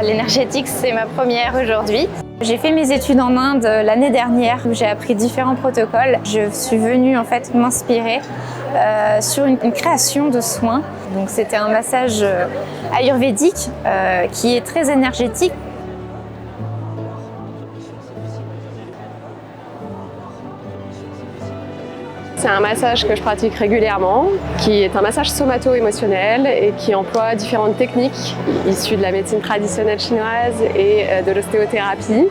L'énergétique, c'est ma première aujourd'hui. J'ai fait mes études en Inde l'année dernière où j'ai appris différents protocoles. Je suis venue en fait m'inspirer sur une création de soins. Donc c'était un massage ayurvédique qui est très énergétique. C'est un massage que je pratique régulièrement, qui est un massage somato-émotionnel et qui emploie différentes techniques issues de la médecine traditionnelle chinoise et de l'ostéothérapie.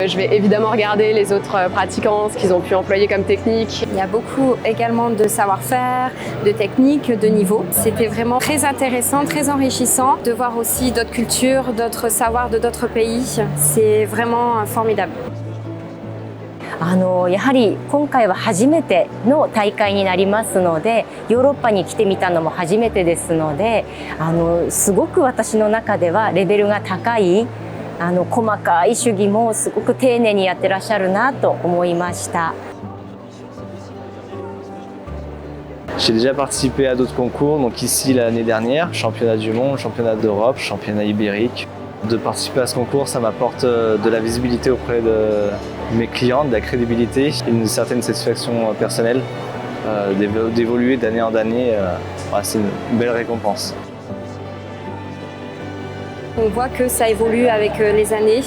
Je vais évidemment regarder les autres pratiquants, ce qu'ils ont pu employer comme technique. Il y a beaucoup également de savoir-faire, de techniques, de niveaux. C'était vraiment très intéressant, très enrichissant de voir aussi d'autres cultures, d'autres savoirs de d'autres pays. C'est vraiment formidable. やはり今回は初めての大会になりますので、ヨーロッパに来てみたのも初めてですので、すごく私の中ではレベルが高い、細かい手技もすごく丁寧にやってらっしゃるなと思いました。 J'ai déjà participé à d'autres concours, donc ici l'année dernière, championnat du monde, championnat d'Europe, championnat ibérique. De participer à ce concours, ça m'apporte de la visibilité auprès de mes clients, de la crédibilité, une certaine satisfaction personnelle, d'évoluer d'année en année. C'est une belle récompense. On voit que ça évolue avec les années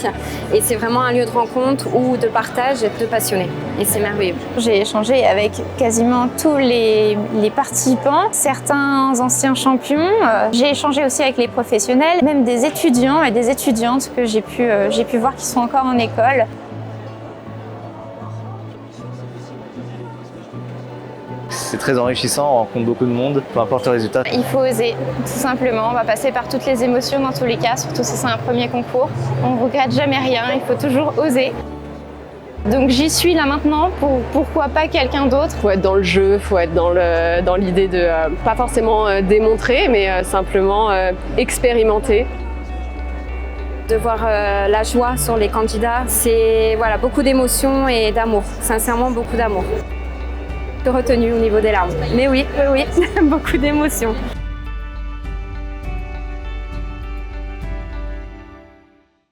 et c'est vraiment un lieu de rencontre ou de partage et de passionnés. Et c'est merveilleux. J'ai échangé avec quasiment tous les participants, certains anciens champions. J'ai échangé aussi avec les professionnels, même des étudiants et des étudiantes que j'ai pu voir qui sont encore en école. C'est très enrichissant, on rencontre beaucoup de monde, peu importe le résultat. Il faut oser, tout simplement. On va passer par toutes les émotions dans tous les cas, surtout si c'est un premier concours. On ne regrette jamais rien, il faut toujours oser. Donc j'y suis là maintenant, pourquoi pas quelqu'un d'autre? Il faut être dans le jeu, il faut être dans l'idée de pas forcément démontrer, mais simplement expérimenter. De voir la joie sur les candidats, c'est voilà, beaucoup d'émotions et d'amour, sincèrement beaucoup d'amour. Retenu au niveau des larmes. Mais oui, beaucoup d'émotions.